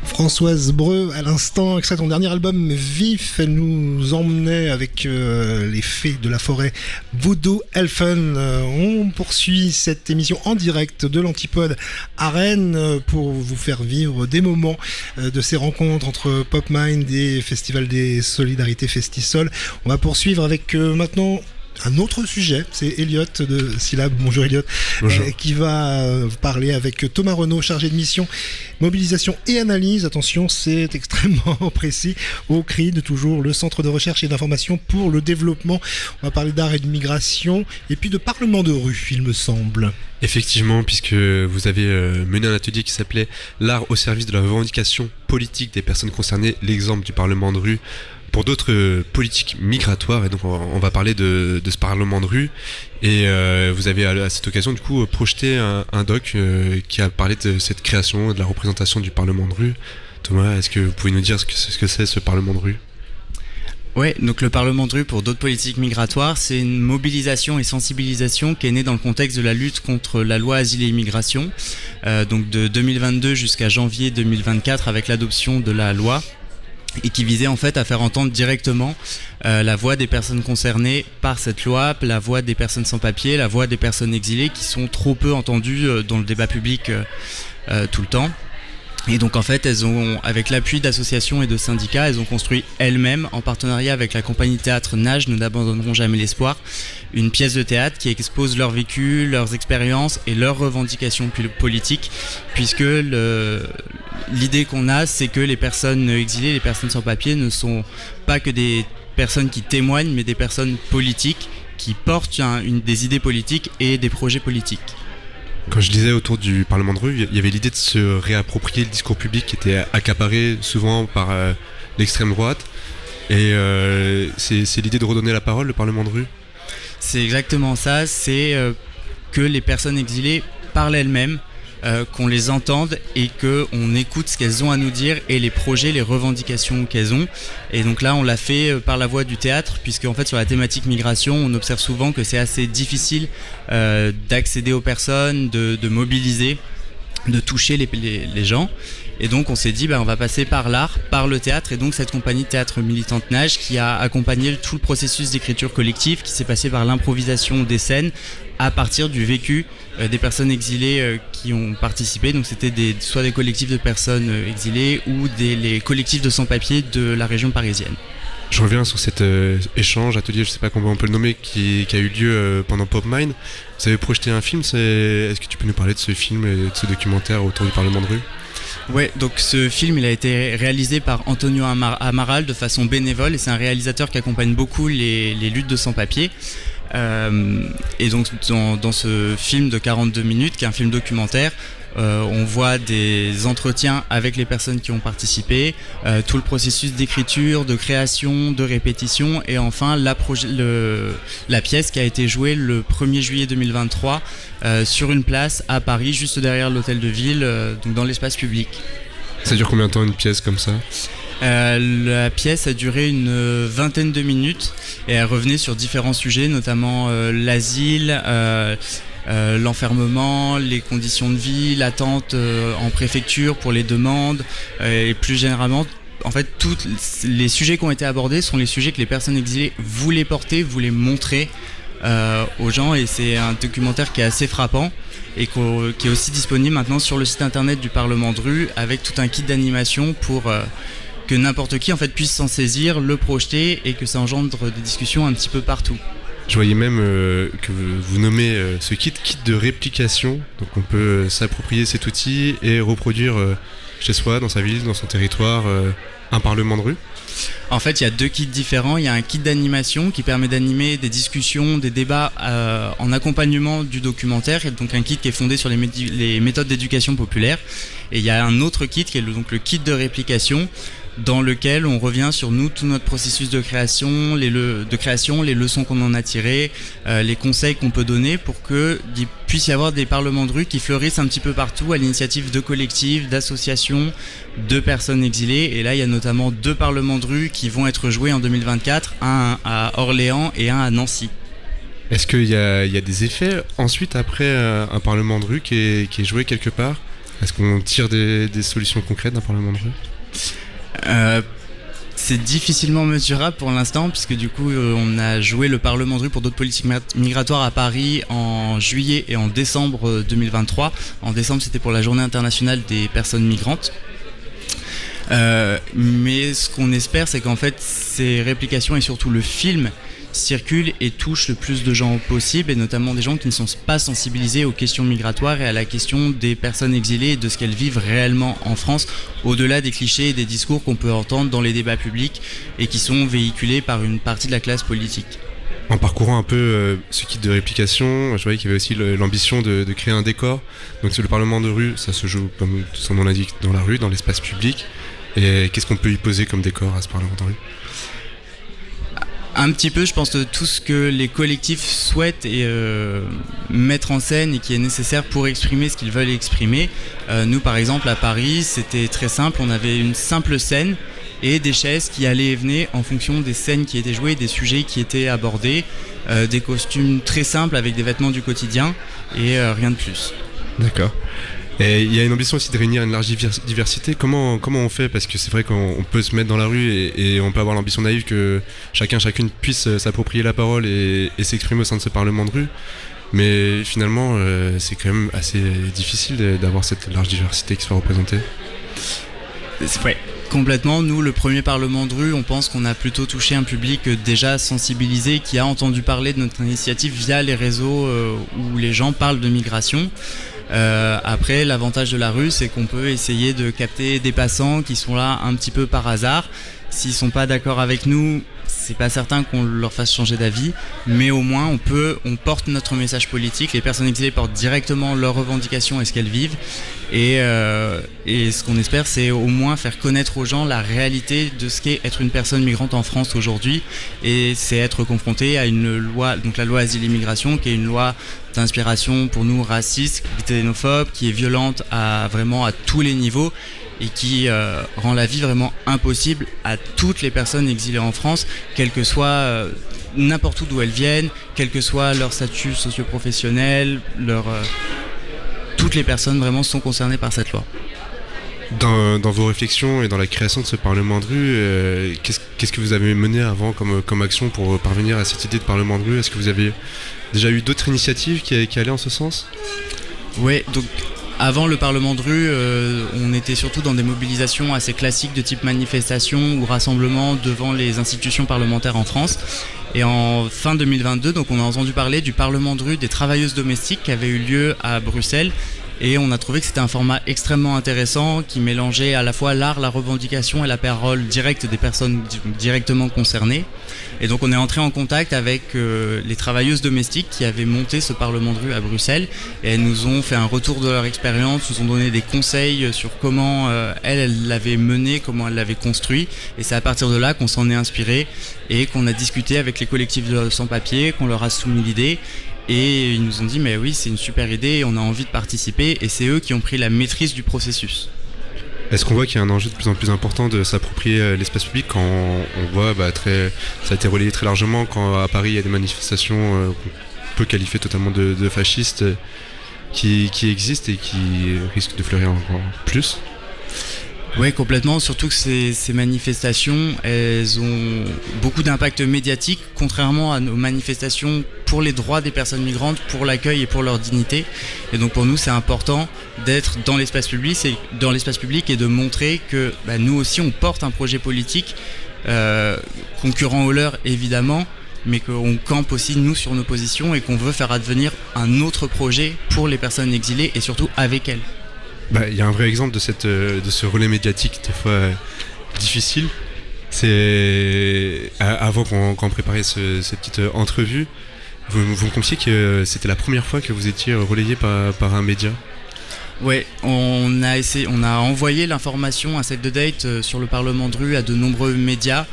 Françoise Breu, à l'instant, extrait de ton dernier album Vif. Elle nous emmenait avec les fées de la forêt Voodoo Elfen. On poursuit cette émission en direct de l'Antipode à Rennes pour vous faire vivre des moments de ces rencontres entre PopMind et Festival des Solidarités Festisol. On va poursuivre avec maintenant un autre sujet, c'est Elliot de Syllab. Bonjour Elliot. Bonjour. Qui va parler avec Thomas Renaud, chargé de mission mobilisation et analyse. Attention, c'est extrêmement précis. Au CRID, toujours le Centre de recherche et d'information pour le développement. On va parler d'art et de migration et puis de parlement de rue, il me semble. Effectivement, puisque vous avez mené un atelier qui s'appelait L'art au service de la revendication politique des personnes concernées, l'exemple du parlement de rue pour d'autres politiques migratoires, et donc on va parler de ce parlement de rue, et vous avez à cette occasion du coup projeté un doc qui a parlé de cette création, de la représentation du parlement de rue. Thomas, est-ce que vous pouvez nous dire ce que c'est ce parlement de rue ? Ouais, donc le Parlement de rue pour d'autres politiques migratoires, c'est une mobilisation et sensibilisation qui est née dans le contexte de la lutte contre la loi Asile et Immigration, donc de 2022 jusqu'à janvier 2024 avec l'adoption de la loi, et qui visait en fait à faire entendre directement la voix des personnes concernées par cette loi, la voix des personnes sans papier, la voix des personnes exilées qui sont trop peu entendues dans le débat public tout le temps. Et donc en fait, elles ont, avec l'appui d'associations et de syndicats, elles ont construit elles-mêmes, en partenariat avec la compagnie de théâtre Nage, Nous n'abandonnerons jamais l'espoir, une pièce de théâtre qui expose leur vécu, leurs expériences et leurs revendications politiques, puisque l'idée qu'on a, c'est que les personnes exilées, les personnes sans papier ne sont pas que des personnes qui témoignent, mais des personnes politiques qui portent des idées politiques et des projets politiques. Quand je disais autour du Parlement de rue, il y avait l'idée de se réapproprier le discours public qui était accaparé souvent par l'extrême droite. Et c'est l'idée de redonner la parole, le Parlement de rue. C'est exactement ça, c'est que les personnes exilées parlent elles-mêmes, qu'on les entende et qu'on écoute ce qu'elles ont à nous dire et les projets, les revendications qu'elles ont. Et donc là, on l'a fait par la voie du théâtre, puisque en fait sur la thématique migration, on observe souvent que c'est assez difficile d'accéder aux personnes, de mobiliser, de toucher les gens. Et donc on s'est dit on va passer par l'art, par le théâtre, et donc cette compagnie de théâtre militante Nage qui a accompagné tout le processus d'écriture collective qui s'est passé par l'improvisation des scènes à partir du vécu des personnes exilées qui ont participé. Donc c'était soit des collectifs de personnes exilées ou les collectifs de sans-papiers de la région parisienne. Je reviens sur cet échange, atelier, je sais pas comment on peut le nommer, qui a eu lieu pendant PopMind. Vous avez projeté un film, est-ce que tu peux nous parler de ce film et de ce documentaire autour du Parlement de rue ? Ouais, donc ce film il a été réalisé par Antonio Amaral de façon bénévole, et c'est un réalisateur qui accompagne beaucoup les luttes de sans-papiers. Et donc dans ce film de 42 minutes, qui est un film documentaire, on voit des entretiens avec les personnes qui ont participé, tout le processus d'écriture, de création, de répétition, et enfin la pièce qui a été jouée le 1er juillet 2023 sur une place à Paris, juste derrière l'hôtel de ville, donc dans l'espace public. Ça dure combien de temps une pièce comme ça ? La pièce a duré une vingtaine de minutes et elle revenait sur différents sujets, notamment l'asile, l'enfermement, les conditions de vie, l'attente en préfecture pour les demandes, et plus généralement, en fait, tous les sujets qui ont été abordés sont les sujets que les personnes exilées voulaient porter, voulaient montrer aux gens, et c'est un documentaire qui est assez frappant et qui est aussi disponible maintenant sur le site internet du Parlement de rue avec tout un kit d'animation pour que n'importe qui en fait puisse s'en saisir, le projeter, et que ça engendre des discussions un petit peu partout. Je voyais même que vous nommez ce kit de réplication, donc on peut s'approprier cet outil et reproduire chez soi, dans sa ville, dans son territoire, un Parlement de rue. En fait, il y a deux kits différents. Il y a un kit d'animation qui permet d'animer des discussions, des débats en accompagnement du documentaire, et donc un kit qui est fondé sur les méthodes d'éducation populaire. Et il y a un autre kit qui est donc le kit de réplication, dans lequel on revient sur tout notre processus de création, les leçons qu'on en a tirées, les conseils qu'on peut donner pour qu'il puisse y avoir des parlements de rue qui fleurissent un petit peu partout à l'initiative de collectifs, d'associations, de personnes exilées. Et là, il y a notamment 2 parlements de rue qui vont être joués en 2024, un à Orléans et un à Nancy. Est-ce qu'il y a des effets ensuite après un Parlement de rue qui est joué quelque part ? Est-ce qu'on tire des solutions concrètes d'un Parlement de rue ? C'est difficilement mesurable pour l'instant, puisque du coup on a joué le Parlement de rue pour d'autres politiques migratoires à Paris en juillet et en décembre 2023. En décembre, c'était pour la Journée internationale des personnes migrantes. Mais ce qu'on espère, c'est qu'en fait ces réplications et surtout le film circulent et touchent le plus de gens possible, et notamment des gens qui ne sont pas sensibilisés aux questions migratoires et à la question des personnes exilées et de ce qu'elles vivent réellement en France, au-delà des clichés et des discours qu'on peut entendre dans les débats publics et qui sont véhiculés par une partie de la classe politique. En parcourant un peu ce kit de réplication, je voyais qu'il y avait aussi l'ambition de créer un décor. Donc c'est le Parlement de rue, ça se joue, comme son nom l'indique, dans la rue, dans l'espace public. Et qu'est-ce qu'on peut y poser comme décor à ce Parlement de rue ? Un petit peu, je pense, de tout ce que les collectifs souhaitent mettre en scène et qui est nécessaire pour exprimer ce qu'ils veulent exprimer. Nous, par exemple, à Paris, c'était très simple. On avait une simple scène et des chaises qui allaient et venaient en fonction des scènes qui étaient jouées, des sujets qui étaient abordés, des costumes très simples avec des vêtements du quotidien et rien de plus. D'accord. Et il y a une ambition aussi de réunir une large diversité. Comment on fait ? Parce que c'est vrai qu'on peut se mettre dans la rue et on peut avoir l'ambition naïve que chacune puisse s'approprier la parole et s'exprimer au sein de ce Parlement de rue. Mais finalement, c'est quand même assez difficile d'avoir cette large diversité qui soit représentée. Ouais, complètement. Nous, le premier Parlement de rue, on pense qu'on a plutôt touché un public déjà sensibilisé qui a entendu parler de notre initiative via les réseaux où les gens parlent de migration. Après, l'avantage de la rue, c'est qu'on peut essayer de capter des passants qui sont là un petit peu par hasard. S'ils sont pas d'accord avec nous, c'est pas certain qu'on leur fasse changer d'avis, mais au moins on porte notre message politique. Les personnes exilées portent directement leurs revendications et ce qu'elles vivent. Et ce qu'on espère, c'est au moins faire connaître aux gens la réalité de ce qu'est être une personne migrante en France aujourd'hui. Et c'est être confronté à une loi, donc la loi Asile et Immigration, qui est une loi d'inspiration pour nous raciste, xénophobe, qui est violente vraiment à tous les niveaux, et qui rend la vie vraiment impossible à toutes les personnes exilées en France, quel que soit n'importe où d'où elles viennent, quel que soit leur statut socio-professionnel, toutes les personnes vraiment sont concernées par cette loi. Dans vos réflexions et dans la création de ce Parlement de rue, qu'est-ce que vous avez mené avant comme action pour parvenir à cette idée de Parlement de rue ? Est-ce que vous avez déjà eu d'autres initiatives qui allaient en ce sens ? Oui, donc avant le Parlement de rue, on était surtout dans des mobilisations assez classiques de type manifestation ou rassemblement devant les institutions parlementaires en France. Et en fin 2022, donc on a entendu parler du Parlement de rue des travailleuses domestiques qui avait eu lieu à Bruxelles. Et on a trouvé que c'était un format extrêmement intéressant qui mélangeait à la fois l'art, la revendication et la parole directe des personnes directement concernées. Et donc on est entré en contact avec les travailleuses domestiques qui avaient monté ce Parlement de rue à Bruxelles. Et elles nous ont fait un retour de leur expérience, nous ont donné des conseils sur comment elles l'avaient mené, comment elles l'avaient construit. Et c'est à partir de là qu'on s'en est inspiré et qu'on a discuté avec les collectifs de sans-papiers, qu'on leur a soumis l'idée. Et ils nous ont dit, mais oui, c'est une super idée, on a envie de participer, et c'est eux qui ont pris la maîtrise du processus. Est-ce qu'on voit qu'il y a un enjeu de plus en plus important de s'approprier l'espace public quand on voit, ça a été relayé très largement, quand à Paris il y a des manifestations qu'on peut qualifier totalement de fascistes qui existent et qui risquent de fleurir encore plus ? Oui, complètement, surtout que ces manifestations, elles ont beaucoup d'impact médiatique, contrairement à nos manifestations pour les droits des personnes migrantes, pour l'accueil et pour leur dignité. Et donc pour nous, c'est important d'être dans l'espace public et de montrer que nous aussi, on porte un projet politique, concurrent au leur évidemment, mais qu'on campe aussi nous sur nos positions et qu'on veut faire advenir un autre projet pour les personnes exilées et surtout avec elles. Il y a un vrai exemple de ce relais médiatique des fois difficile. C'est avant qu'on préparait cette petite entrevue, vous me confiez que c'était la première fois que vous étiez relayé par un média. Ouais, on a envoyé l'information à Save the Date sur le Parlement de rue à de nombreux médias,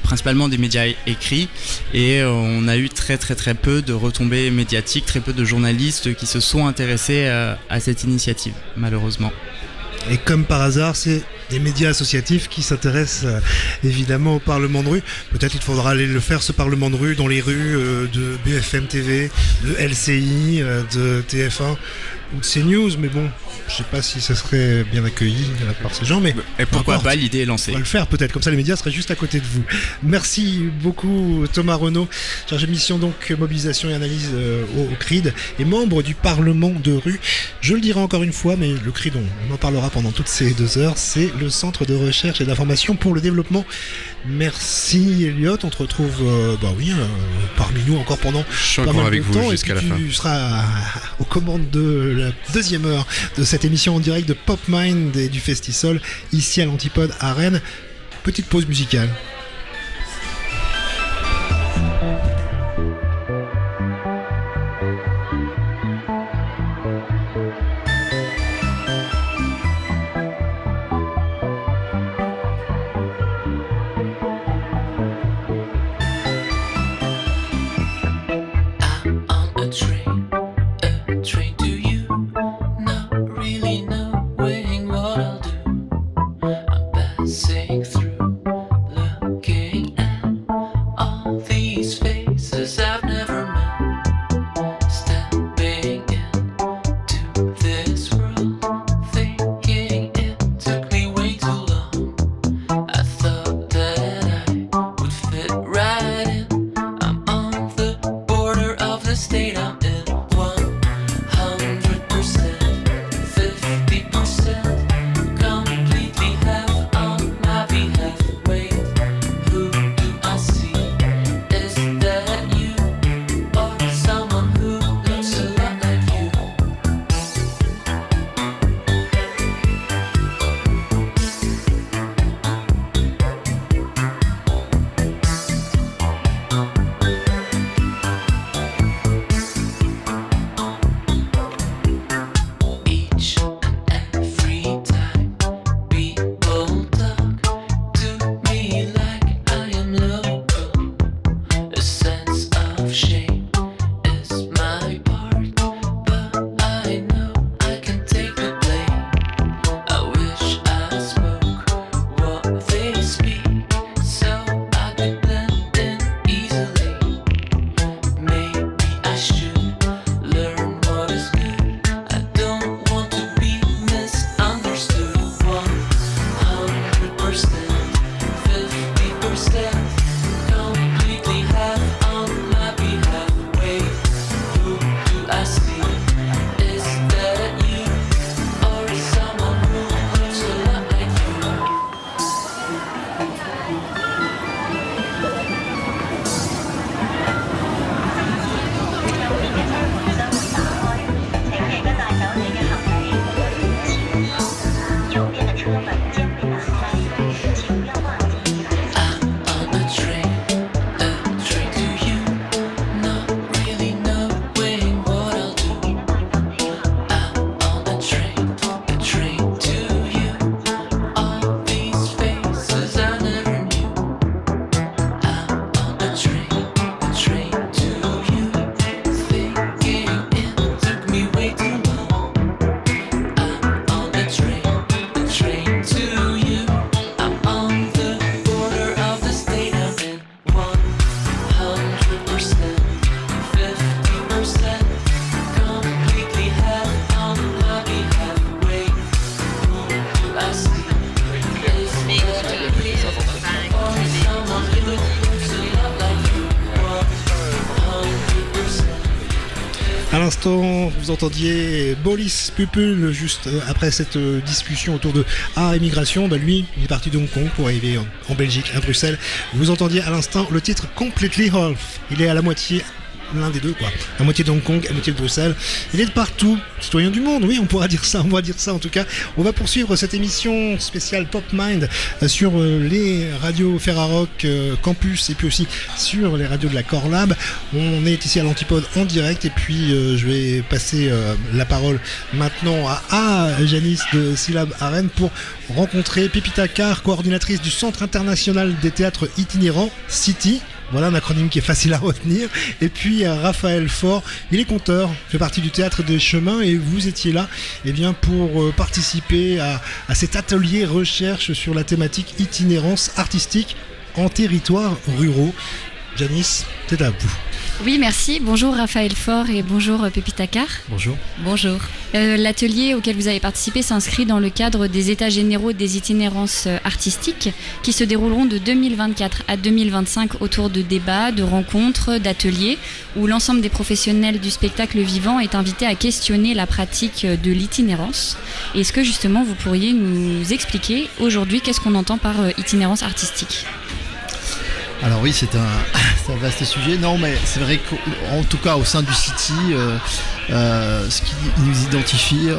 principalement des médias écrits, et on a eu très très très peu de retombées médiatiques, très peu de journalistes qui se sont intéressés à cette initiative, malheureusement. Et comme par hasard, c'est des médias associatifs qui s'intéressent évidemment au Parlement de rue. Peut-être il faudra aller le faire, ce Parlement de rue, dans les rues de BFM TV, de LCI, de TF1 ou de CNews, mais bon, je sais pas si ça serait bien accueilli par ces gens, mais et pourquoi pas, l'idée est lancée. On va le faire peut-être, comme ça les médias seraient juste à côté de vous. Merci beaucoup Thomas Renaud, chargé de mission donc mobilisation et analyse au CRID et membre du Parlement de rue. Je le dirai encore une fois, mais le CRID, on en parlera pendant toutes ces 2 heures, c'est le Centre de recherche et d'information pour le développement. Merci Elliot, on te retrouve parmi nous encore pendant Je suis encore avec vous jusqu'à la fin. Tu seras aux commandes de la 2e heure de cette émission en direct de PopMind et du Festisol ici à l'Antipode à Rennes. Petite pause musicale. Completely À l'instant, vous entendiez Boris Pupul, juste après cette discussion autour de art et migration. Bah lui, il est parti de Hong Kong pour arriver en Belgique, à Bruxelles. Vous entendiez à l'instant le titre Completely Half. Il est à la moitié, l'un des deux quoi. La moitié de Hong Kong, la moitié de Bruxelles. Il est de partout, citoyen du monde, oui, on pourra dire ça en tout cas. On va poursuivre cette émission spéciale Pop Mind sur les radios Ferrarock Campus et puis aussi sur les radios de la Core Lab. On est ici à l'Antipode en direct et puis je vais passer la parole maintenant à Janice de Syllab Arène pour rencontrer Pépita Carr, coordinatrice du Centre international des théâtres itinérants, CITI. Voilà un acronyme qui est facile à retenir. Et puis Raphaël Faure, il est conteur, fait partie du Théâtre des Chemins et vous étiez là pour participer à cet atelier recherche sur la thématique itinérance artistique en territoires ruraux. Janice, c'est à vous. Oui, merci. Bonjour Raphaël Faure et bonjour Pépita Carr. Bonjour. Bonjour. L'atelier auquel vous avez participé s'inscrit dans le cadre des États généraux des itinérances artistiques qui se dérouleront de 2024 à 2025 autour de débats, de rencontres, d'ateliers où l'ensemble des professionnels du spectacle vivant est invité à questionner la pratique de l'itinérance. Est-ce que justement vous pourriez nous expliquer aujourd'hui qu'est-ce qu'on entend par itinérance artistique ? Alors oui, c'est un vaste sujet. Non, mais c'est vrai qu'en tout cas au sein du City, ce qui nous identifie,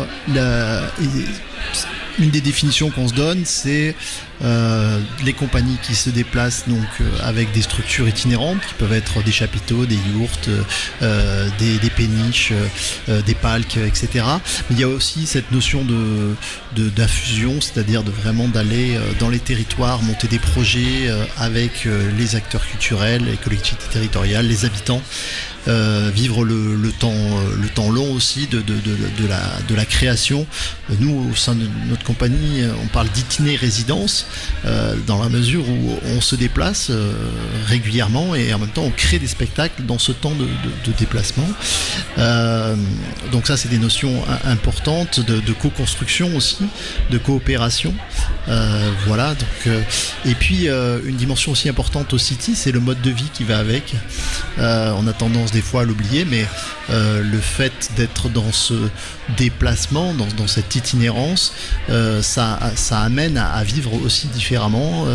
une des définitions qu'on se donne, c'est les compagnies qui se déplacent donc avec des structures itinérantes qui peuvent être des chapiteaux, des yourtes, des péniches, des palques, etc. Mais il y a aussi cette notion d'infusion, c'est-à-dire de vraiment d'aller dans les territoires, monter des projets avec les acteurs culturels, les collectivités territoriales, les habitants. Vivre le temps long aussi de la création. Nous, au sein de notre compagnie, on parle d'itiné-résidence dans la mesure où on se déplace régulièrement et en même temps on crée des spectacles dans ce temps de déplacement. Donc ça, c'est des notions importantes de co-construction aussi, de coopération. Voilà. Donc, et puis une dimension aussi importante au City, c'est le mode de vie qui va avec. On a tendance des fois à l'oublier, mais le fait d'être dans ce déplacement, dans cette itinérance, ça amène à vivre aussi différemment.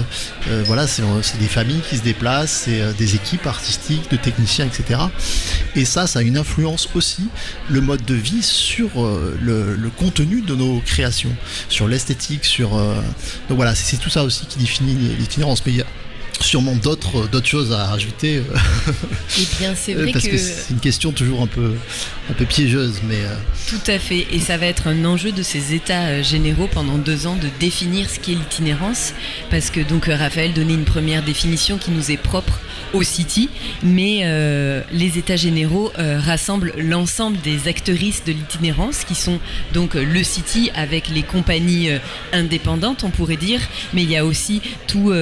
Voilà, c'est des familles qui se déplacent, c'est des équipes artistiques, de techniciens, etc. Et ça a une influence aussi, le mode de vie, sur le contenu de nos créations, sur l'esthétique, donc voilà, c'est tout ça aussi qui définit l'itinérance. Mais il y a sûrement d'autres choses à rajouter. Eh bien, c'est vrai parce que c'est une question toujours un peu piégeuse, mais tout à fait. Et ça va être un enjeu de ces états généraux pendant 2 ans de définir ce qu'est l'itinérance, parce que donc Raphaël donnait une première définition qui nous est propre au City, mais les états généraux rassemblent l'ensemble des acteuristes de l'itinérance qui sont donc le City avec les compagnies indépendantes, on pourrait dire, mais il y a aussi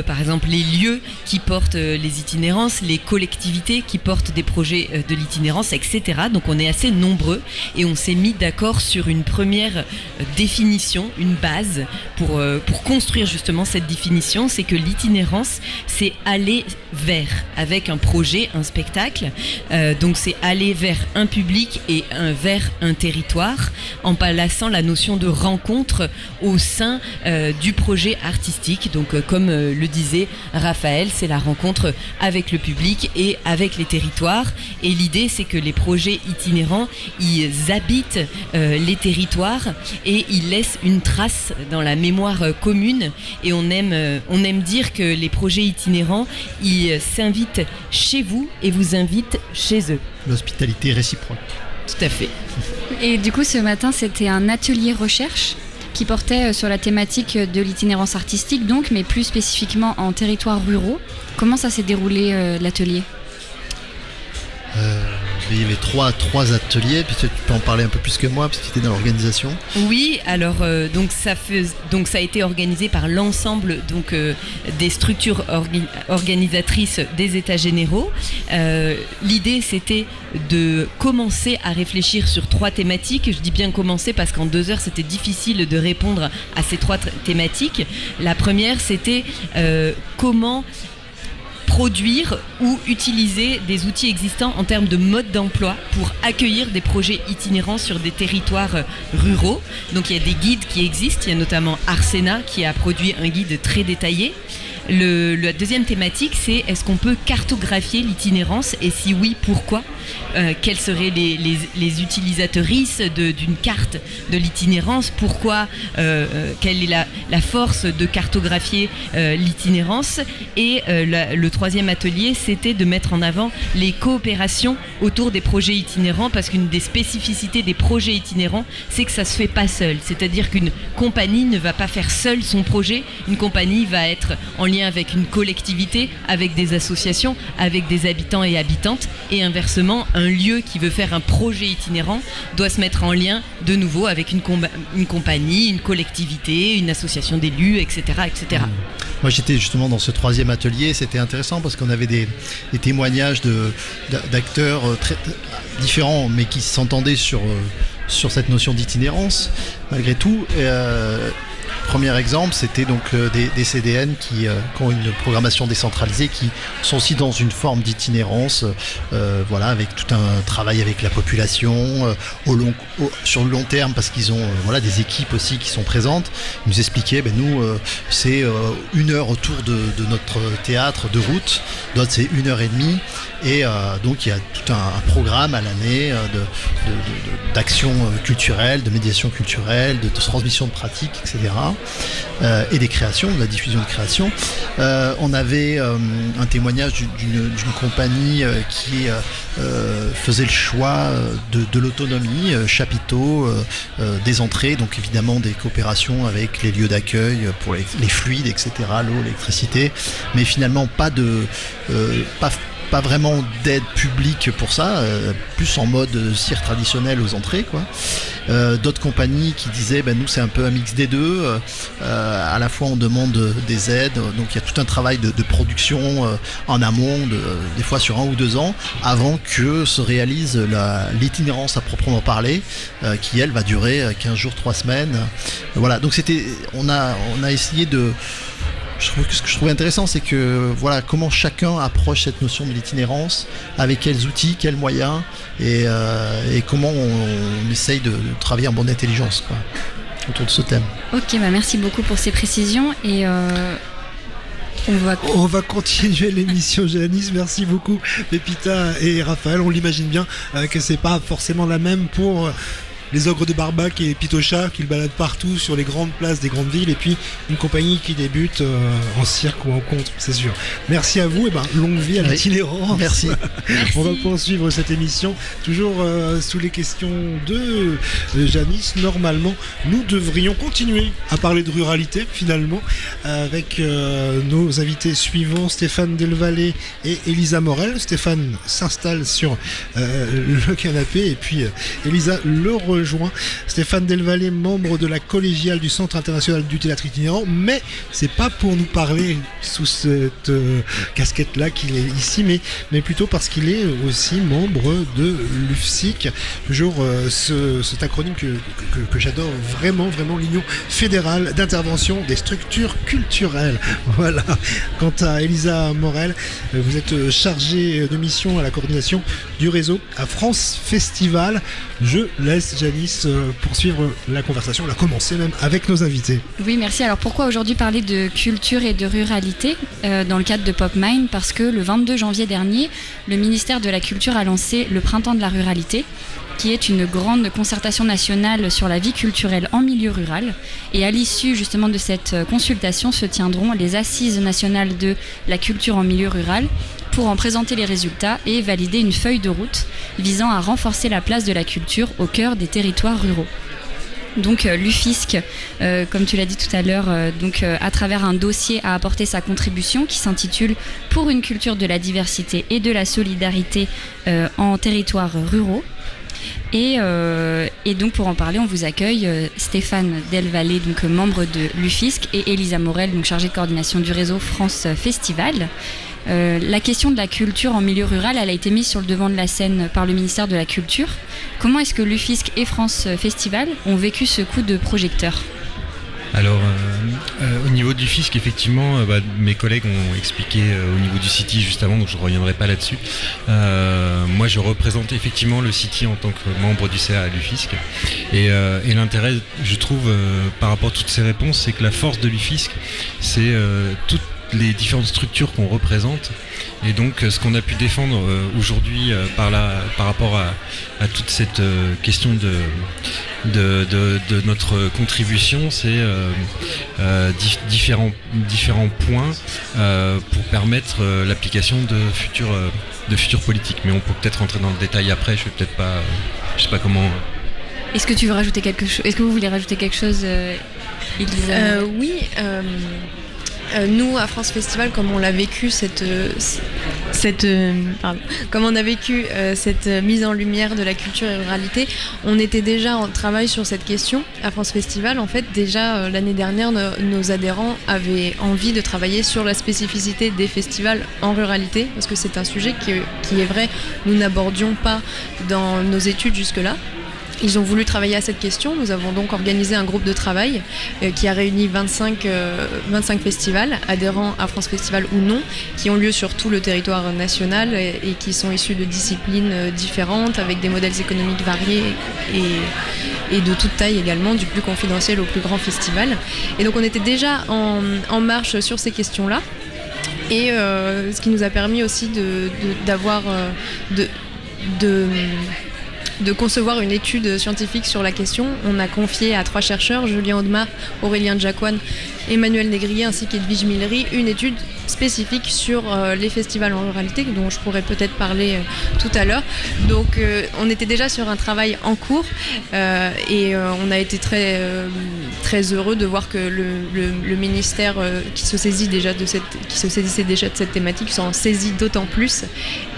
par exemple les lieux qui portent les itinérances, les collectivités qui portent des projets de l'itinérance, etc. Donc on est assez nombreux et on s'est mis d'accord sur une première définition, une base pour construire justement cette définition. C'est que l'itinérance, c'est aller vers, avec un projet, un spectacle. Donc c'est aller vers un public et vers un territoire en plaçant la notion de rencontre au sein du projet artistique. Donc comme le disait Raphaël, c'est la rencontre avec le public et avec les territoires. Et l'idée, c'est que les projets itinérants, ils habitent les territoires et ils laissent une trace dans la mémoire commune. Et on aime dire que les projets itinérants, ils s'invitent chez vous et vous invitent chez eux. L'hospitalité réciproque. Tout à fait. Et du coup, ce matin, c'était un atelier recherche qui portait sur la thématique de l'itinérance artistique, donc, mais plus spécifiquement en territoires ruraux. Comment ça s'est déroulé, l'atelier ? Il y avait trois ateliers, puis tu peux en parler un peu plus que moi, parce que tu étais dans l'organisation. Oui, alors donc ça a été organisé par l'ensemble des structures organisatrices des États généraux. L'idée, c'était de commencer à réfléchir sur 3 thématiques. Je dis bien commencer parce qu'en 2 heures, c'était difficile de répondre à ces 3 thématiques. La première, c'était comment produire ou utiliser des outils existants en termes de mode d'emploi pour accueillir des projets itinérants sur des territoires ruraux. Donc il y a des guides qui existent, il y a notamment Arsena qui a produit un guide très détaillé. La deuxième thématique, c'est est-ce qu'on peut cartographier l'itinérance et si oui, pourquoi ? Quelles seraient les utilisatrices d'une carte de l'itinérance ? Pourquoi ? Quelle est la force de cartographier l'itinérance ? Et le troisième atelier, c'était de mettre en avant les coopérations autour des projets itinérants, parce qu'une des spécificités des projets itinérants, c'est que ça se fait pas seul. C'est-à-dire qu'une compagnie ne va pas faire seule son projet. Une compagnie va être en lien avec une collectivité, avec des associations, avec des habitants et habitantes, et inversement, un lieu qui veut faire un projet itinérant doit se mettre en lien de nouveau avec une compagnie, une collectivité, une association d'élus, etc., etc. Moi, j'étais justement dans ce 3e atelier. C'était intéressant parce qu'on avait des témoignages d'acteurs très différents, mais qui s'entendaient sur cette notion d'itinérance, malgré tout. Premier exemple, c'était donc des CDN qui ont une programmation décentralisée, qui sont aussi dans une forme d'itinérance, voilà, avec tout un travail avec la population sur le long terme, parce qu'ils ont des équipes aussi qui sont présentes. Ils nous expliquaient, nous, c'est 1 heure autour de notre théâtre de route, d'autres c'est 1h30, et donc il y a tout un programme à l'année d'action culturelle, de médiation culturelle, de transmission de pratiques, etc. Et des créations, de la diffusion de créations. On avait un témoignage d'une compagnie qui faisait le choix de l'autonomie, chapiteaux, des entrées, donc évidemment des coopérations avec les lieux d'accueil pour les fluides, etc., l'eau, l'électricité, mais finalement pas vraiment d'aide publique pour ça, plus en mode cire traditionnel aux entrées, quoi. D'autres compagnies qui disaient nous c'est un peu un mix des deux, à la fois on demande des aides, donc il y a tout un travail de production en amont, des fois sur 1 ou 2 ans, avant que se réalise l'itinérance à proprement parler, qui elle va durer 15 jours, 3 semaines. Voilà, donc on a essayé de... Ce que je trouvais intéressant, c'est que comment chacun approche cette notion de l'itinérance, avec quels outils, quels moyens, et comment on essaye de travailler en bonne intelligence autour de ce thème. Ok, merci beaucoup pour ces précisions, et on va continuer l'émission, Janice. Merci beaucoup, Pépita et Raphaël. On l'imagine bien que c'est pas forcément la même pour les ogres de Barbac et Pitocha qui le baladent partout sur les grandes places des grandes villes, et puis une compagnie qui débute en cirque ou en conte, c'est sûr. Merci à vous, et longue vie à l'itinérance. Merci. On va poursuivre cette émission, toujours sous les questions de Janice. Normalement, nous devrions continuer à parler de ruralité, finalement, avec nos invités suivants, Stéphane Delvalle et Elisa Morel. Stéphane s'installe sur le canapé, et puis Elisa le rejoint. Stéphane Delvalle, membre de la collégiale du Centre international du théâtre itinérant, mais c'est pas pour nous parler sous cette casquette-là qu'il est ici, mais plutôt parce qu'il est aussi membre de l'UFSIC, toujours cet acronyme que j'adore vraiment, l'Union fédérale d'intervention des structures culturelles. Voilà. Quant à Elisa Morel, vous êtes chargée de mission à la coordination du réseau à France Festival. Je laisse Janice poursuivre la conversation, la commencer même avec nos invités. Oui, merci. Alors pourquoi aujourd'hui parler de culture et de ruralité dans le cadre de PopMind? Parce que le 22 janvier dernier, le ministère de la Culture a lancé le Printemps de la ruralité, qui est une grande concertation nationale sur la vie culturelle en milieu rural. Et à l'issue justement de cette consultation se tiendront les assises nationales de la culture en milieu rural pour en présenter les résultats et valider une feuille de route visant à renforcer la place de la culture au cœur des territoires ruraux. Donc l'UFISC, comme tu l'as dit tout à l'heure, à travers un dossier a apporté sa contribution qui s'intitule « Pour une culture de la diversité et de la solidarité en territoires ruraux ». Et donc pour en parler, on vous accueille Stéphane Delvalle, donc membre de l'UFISC, et Elisa Morel, donc chargée de coordination du réseau France Festival. La question de la culture en milieu rural, elle a été mise sur le devant de la scène par le ministère de la Culture. Comment est-ce que l'UFISC et France Festival ont vécu ce coup de projecteur ? Alors, au niveau du fisc, effectivement, mes collègues ont expliqué au niveau du City juste avant, donc je ne reviendrai pas là-dessus. Moi, je représente effectivement le City en tant que membre du CA du fisc. Et l'intérêt, je trouve, par rapport à toutes ces réponses, c'est que la force de l'UFISC, c'est toutes les différentes structures qu'on représente. Et donc, ce qu'on a pu défendre aujourd'hui par rapport à toute cette question de notre contribution, c'est différents points pour permettre l'application de futures politiques. Mais on peut peut-être rentrer dans le détail après. Je sais pas comment. Est-ce que tu veux rajouter quelque chose ? Est-ce que vous voulez rajouter quelque chose, Elisa ? Oui. Nous, à France Festival, comme on l'a vécu cette mise en lumière de la culture et ruralité, on était déjà en travail sur cette question à France Festival. En fait, déjà l'année dernière, nos adhérents avaient envie de travailler sur la spécificité des festivals en ruralité, parce que c'est un sujet qui est vrai, nous n'abordions pas dans nos études jusque-là. Ils ont voulu travailler à cette question. Nous avons donc organisé un groupe de travail qui a réuni 25 festivals, adhérents à France Festival ou non, qui ont lieu sur tout le territoire national et qui sont issus de disciplines différentes, avec des modèles économiques variés et de toute taille également, du plus confidentiel au plus grand festival. Et donc on était déjà en marche sur ces questions-là. Et ce qui nous a permis aussi de concevoir une étude scientifique sur la question. On a confié à 3 chercheurs, Julien Audemars, Aurélien Jacquan, Emmanuel Négrier ainsi qu'Edwige Millery, une étude spécifique sur les festivals en ruralité, dont je pourrais peut-être parler tout à l'heure. Donc on était déjà sur un travail en cours et on a été très heureux de voir que le ministère qui se saisissait déjà de cette thématique s'en saisit d'autant plus,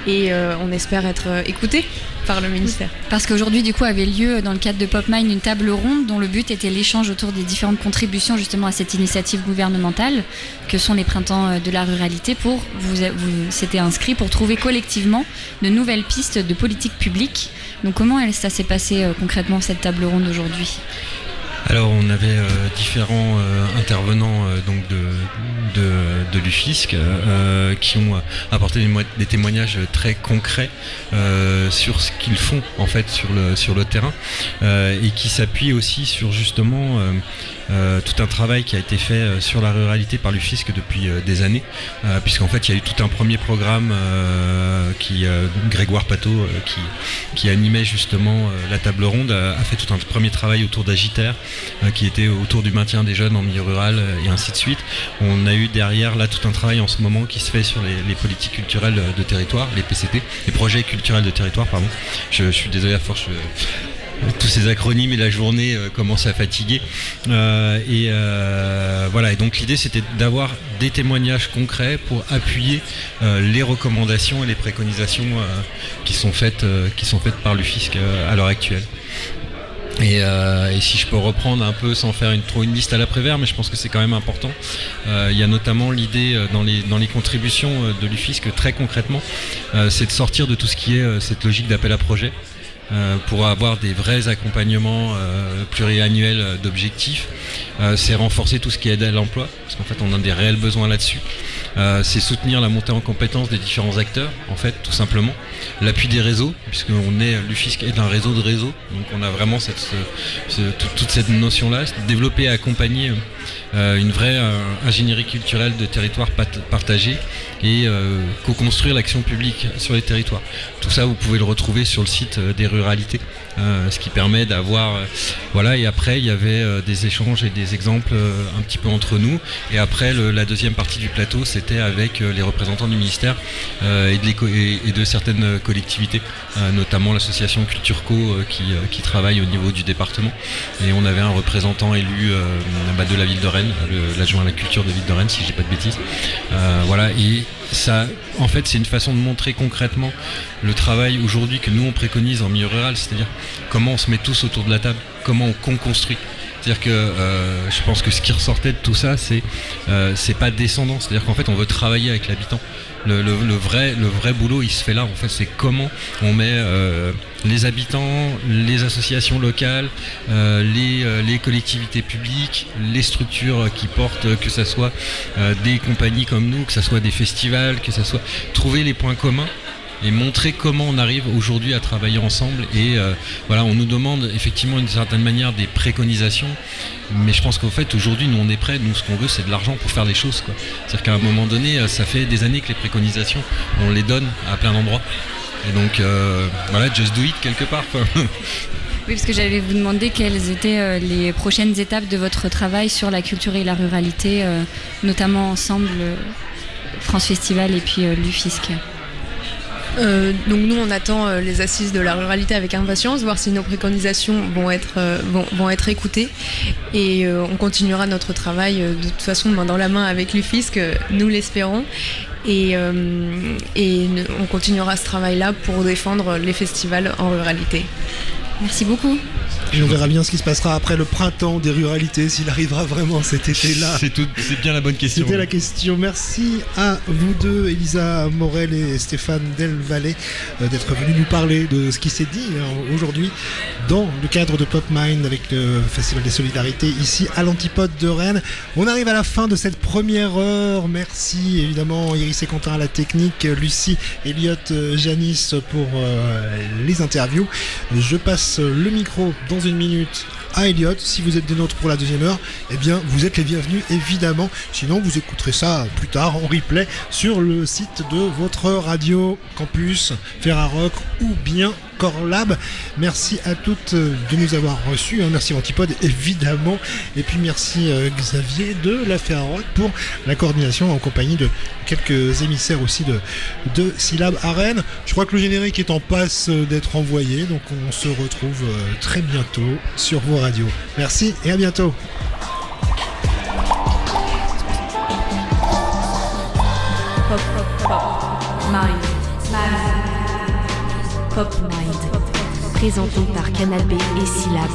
et on espère être écouté par le ministère. Parce qu'aujourd'hui, du coup, avait lieu dans le cadre de PopMind une table ronde dont le but était l'échange autour des différentes contributions justement à cette initiative gouvernementale que sont les printemps de la ruralité. Vous s'était inscrit pour trouver collectivement de nouvelles pistes de politique publique. Donc comment ça s'est passé concrètement cette table ronde aujourd'hui ? Alors on avait différents intervenants donc de l'UFISC qui ont apporté des témoignages très concrets sur ce qu'ils font en fait sur le terrain et qui s'appuient aussi sur justement tout un travail qui a été fait sur la ruralité par l'UFISC depuis des années, puisqu'en fait il y a eu tout un premier programme Grégoire Pateau qui animait justement la table ronde, a fait tout un premier travail autour d'Agiter, qui était autour du maintien des jeunes en milieu rural et ainsi de suite. On a eu derrière là tout un travail en ce moment qui se fait sur les politiques culturelles de territoire, les PCT, les projets culturels de territoire, pardon. Je suis désolé à force. Tous ces acronymes et la journée commencent à fatiguer. Voilà. Et donc l'idée c'était d'avoir des témoignages concrets pour appuyer les recommandations et les préconisations qui sont faites par l'UFISC à l'heure actuelle. Et si je peux reprendre un peu sans faire une liste à l'après-vert, mais je pense que c'est quand même important. Il y a notamment l'idée dans les contributions de l'UFISC très concrètement, c'est de sortir de tout ce qui est cette logique d'appel à projet. Pour avoir des vrais accompagnements pluriannuels d'objectifs, c'est renforcer tout ce qui aide à l'emploi, parce qu'en fait on a des réels besoins là-dessus. C'est soutenir la montée en compétences des différents acteurs, en fait, tout simplement. L'appui des réseaux, puisque l'UFISC est un réseau de réseaux, donc on a vraiment toute cette notion-là, développer et accompagner une vraie ingénierie culturelle de territoire partagé et co-construire l'action publique sur les territoires. Tout ça, vous pouvez le retrouver sur le site des ruralités, ce qui permet d'avoir... voilà, et après, il y avait des échanges et des exemples un petit peu entre nous. Et après, la deuxième partie du plateau, c'était avec les représentants du ministère et de certaines collectivités, notamment l'association Cultureco qui travaille au niveau du département. Et on avait un représentant élu de la ville de Rennes, l'adjoint à la culture de la ville de Rennes, si je dis pas de bêtises. Voilà, et ça, en fait, c'est une façon de montrer concrètement le travail aujourd'hui que nous on préconise en milieu rural, c'est-à-dire comment on se met tous autour de la table, comment on construit. C'est-à-dire que je pense que ce qui ressortait de tout ça, c'est pas descendant, c'est-à-dire qu'en fait on veut travailler avec l'habitant. Le vrai boulot, il se fait là. En fait, c'est comment on met les habitants, les associations locales, les collectivités publiques, les structures qui portent, que ça soit des compagnies comme nous, que ça soit des festivals, que ça soit trouver les points communs et montrer comment on arrive aujourd'hui à travailler ensemble. Et voilà, on nous demande effectivement d'une certaine manière des préconisations, mais je pense qu'en fait aujourd'hui nous on est prêts, nous ce qu'on veut c'est de l'argent pour faire les choses, quoi. C'est-à-dire qu'à un moment donné, ça fait des années que les préconisations on les donne à plein d'endroits, et donc voilà, just do it quelque part, quoi. Oui, parce que j'allais vous demander quelles étaient les prochaines étapes de votre travail sur la culture et la ruralité, notamment ensemble, France Festival et puis l'UFISC. Donc nous on attend les assises de la ruralité avec impatience, voir si nos préconisations vont être écoutées, et on continuera notre travail de toute façon main dans la main avec l'UFISC, nous l'espérons, et on continuera ce travail-là pour défendre les festivals en ruralité. Merci beaucoup. Et on verra bien ce qui se passera après le printemps des ruralités, s'il arrivera vraiment cet été-là. C'est bien la bonne question. C'était la question. Merci à vous deux, Elisa Morel et Stéphane Delvalle, d'être venus nous parler de ce qui s'est dit aujourd'hui dans le cadre de PopMind avec le Festival des Solidarités ici à l'Antipode de Rennes. On arrive à la fin de cette première heure. Merci évidemment Iris et Quentin à la technique, Lucie, Elliot, Janice pour les interviews. Je passe le micro dans une minute à Elliot. Si vous êtes des nôtres pour la deuxième heure, eh bien vous êtes les bienvenus évidemment. Sinon vous écouterez ça plus tard en replay sur le site de votre radio campus, Ferrarock ou bien Corlab. Merci à toutes de nous avoir reçus. Merci Antipode évidemment. Et puis merci Xavier de la Ferrarock pour la coordination en compagnie de quelques émissaires aussi de Syllab à Rennes. Je crois que le générique est en passe d'être envoyé. Donc on se retrouve très bientôt sur vos radios. Merci et à bientôt. PopMind, présenté par Canal B et Syllab.